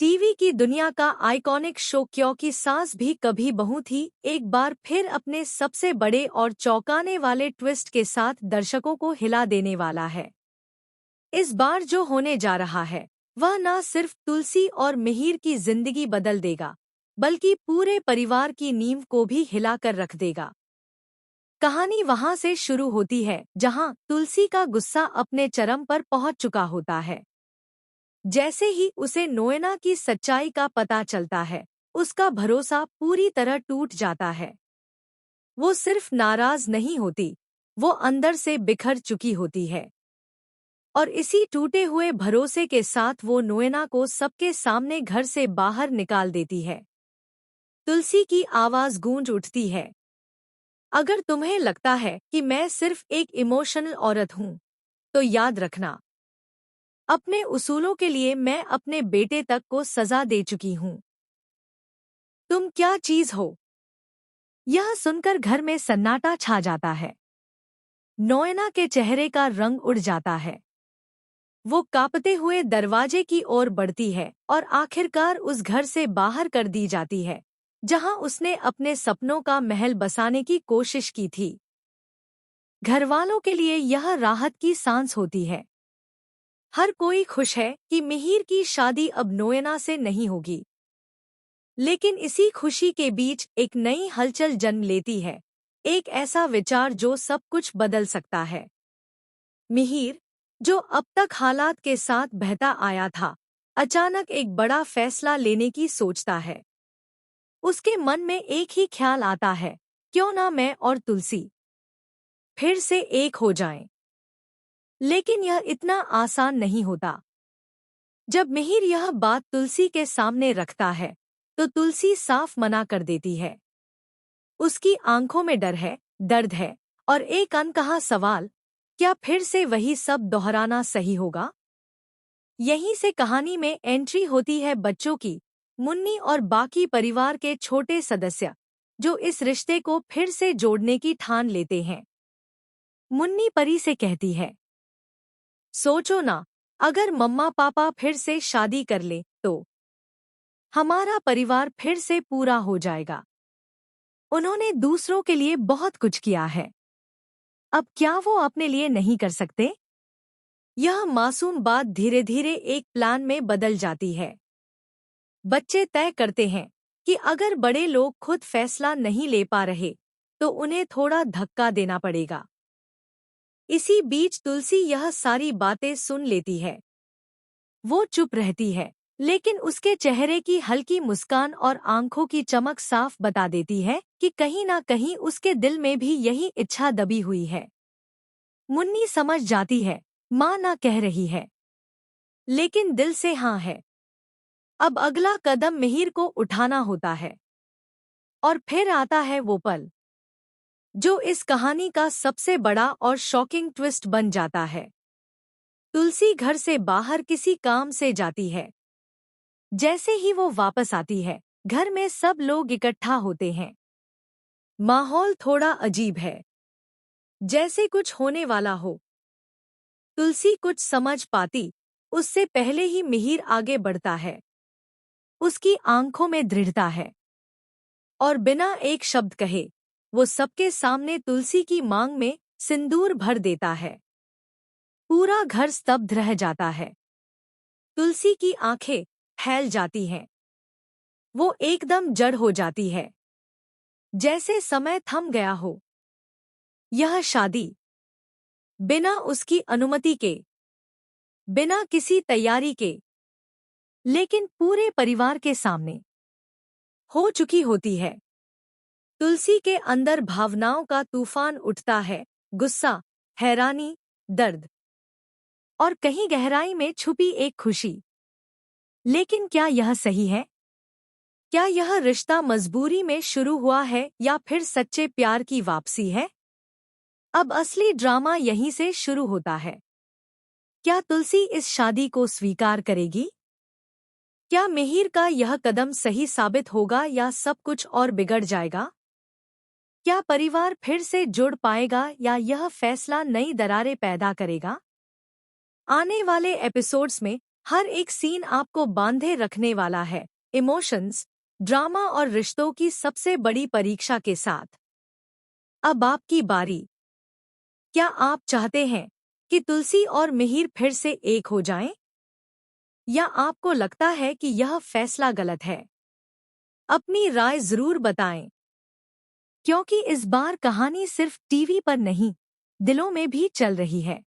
TV की दुनिया का आइकॉनिक शो क्योंकि सास भी कभी बहू थी एक बार फिर अपने सबसे बड़े और चौंकाने वाले ट्विस्ट के साथ दर्शकों को हिला देने वाला है। इस बार जो होने जा रहा है वह न सिर्फ तुलसी और मिहिर की जिंदगी बदल देगा बल्कि पूरे परिवार की नींव को भी हिलाकर रख देगा। कहानी वहां से शुरू होती है जहां तुलसी का गुस्सा अपने चरम पर पहुंच चुका होता है। जैसे ही उसे नोएना की सच्चाई का पता चलता है उसका भरोसा पूरी तरह टूट जाता है। वो सिर्फ नाराज नहीं होती, वो अंदर से बिखर चुकी होती है। और इसी टूटे हुए भरोसे के साथ वो नोएना को सबके सामने घर से बाहर निकाल देती है। तुलसी की आवाज गूंज उठती है, अगर तुम्हें लगता है कि मैं सिर्फ एक इमोशनल औरत हूं तो याद रखना, अपने उसूलों के लिए मैं अपने बेटे तक को सजा दे चुकी हूं। तुम क्या चीज हो? यह सुनकर घर में सन्नाटा छा जाता है। नोएना के चेहरे का रंग उड़ जाता है। वो कांपते हुए दरवाजे की ओर बढ़ती है और आखिरकार उस घर से बाहर कर दी जाती है जहां उसने अपने सपनों का महल बसाने की कोशिश की थी। घरवालों के लिए यह राहत की सांस होती है। हर कोई खुश है कि मिहिर की शादी अब नोएना से नहीं होगी। लेकिन इसी खुशी के बीच एक नई हलचल जन्म लेती है, एक ऐसा विचार जो सब कुछ बदल सकता है। मिहिर, जो अब तक हालात के साथ बहता आया था, अचानक एक बड़ा फैसला लेने की सोचता है। उसके मन में एक ही ख्याल आता है, क्यों ना मैं और तुलसी फिर से एक हो जाएं। लेकिन यह इतना आसान नहीं होता। जब मिहिर यह बात तुलसी के सामने रखता है तो तुलसी साफ मना कर देती है। उसकी आंखों में डर है, दर्द है और एक अनकहा सवाल, क्या फिर से वही सब दोहराना सही होगा? यहीं से कहानी में एंट्री होती है बच्चों की, मुन्नी और बाकी परिवार के छोटे सदस्य जो इस रिश्ते को फिर से जोड़ने की ठान लेते हैं। मुन्नी परी से कहती है, सोचो ना, अगर मम्मा पापा फिर से शादी कर ले तो हमारा परिवार फिर से पूरा हो जाएगा। उन्होंने दूसरों के लिए बहुत कुछ किया है, अब क्या वो अपने लिए नहीं कर सकते? यह मासूम बात धीरे धीरे एक प्लान में बदल जाती है। बच्चे तय करते हैं कि अगर बड़े लोग खुद फैसला नहीं ले पा रहे तो उन्हें थोड़ा धक्का देना पड़ेगा। इसी बीच तुलसी यह सारी बातें सुन लेती है। वो चुप रहती है, लेकिन उसके चेहरे की हल्की मुस्कान और आंखों की चमक साफ बता देती है कि कहीं ना कहीं उसके दिल में भी यही इच्छा दबी हुई है। मुन्नी समझ जाती है, माँ ना कह रही है, लेकिन दिल से हाँ है। अब अगला कदम मिहिर को उठाना होता है। और फिर आता है वो पल जो इस कहानी का सबसे बड़ा और शॉकिंग ट्विस्ट बन जाता है। तुलसी घर से बाहर किसी काम से जाती है। जैसे ही वो वापस आती है, घर में सब लोग इकट्ठा होते हैं। माहौल थोड़ा अजीब है, जैसे कुछ होने वाला हो। तुलसी कुछ समझ पाती उससे पहले ही मिहिर आगे बढ़ता है। उसकी आंखों में दृढ़ता है और बिना एक शब्द कहे वो सबके सामने तुलसी की मांग में सिंदूर भर देता है। पूरा घर स्तब्ध रह जाता है। तुलसी की आंखें फैल जाती हैं। वो एकदम जड़ हो जाती है, जैसे समय थम गया हो। यह शादी बिना उसकी अनुमति के, बिना किसी तैयारी के, लेकिन पूरे परिवार के सामने हो चुकी होती है। तुलसी के अंदर भावनाओं का तूफान उठता है, गुस्सा, हैरानी, दर्द और कहीं गहराई में छुपी एक खुशी। लेकिन क्या यह सही है? क्या यह रिश्ता मजबूरी में शुरू हुआ है या फिर सच्चे प्यार की वापसी है? अब असली ड्रामा यहीं से शुरू होता है। क्या तुलसी इस शादी को स्वीकार करेगी? क्या मिहिर का यह कदम सही साबित होगा या सब कुछ और बिगड़ जाएगा? क्या परिवार फिर से जुड़ पाएगा या यह फैसला नई दरारें पैदा करेगा? आने वाले एपिसोड्स में हर एक सीन आपको बांधे रखने वाला है, इमोशंस, ड्रामा और रिश्तों की सबसे बड़ी परीक्षा के साथ। अब आपकी बारी। क्या आप चाहते हैं कि तुलसी और मिहिर फिर से एक हो जाएं? या आपको लगता है कि यह फैसला गलत है? अपनी राय जरूर बताएं, क्योंकि इस बार कहानी सिर्फ टीवी पर नहीं, दिलों में भी चल रही है।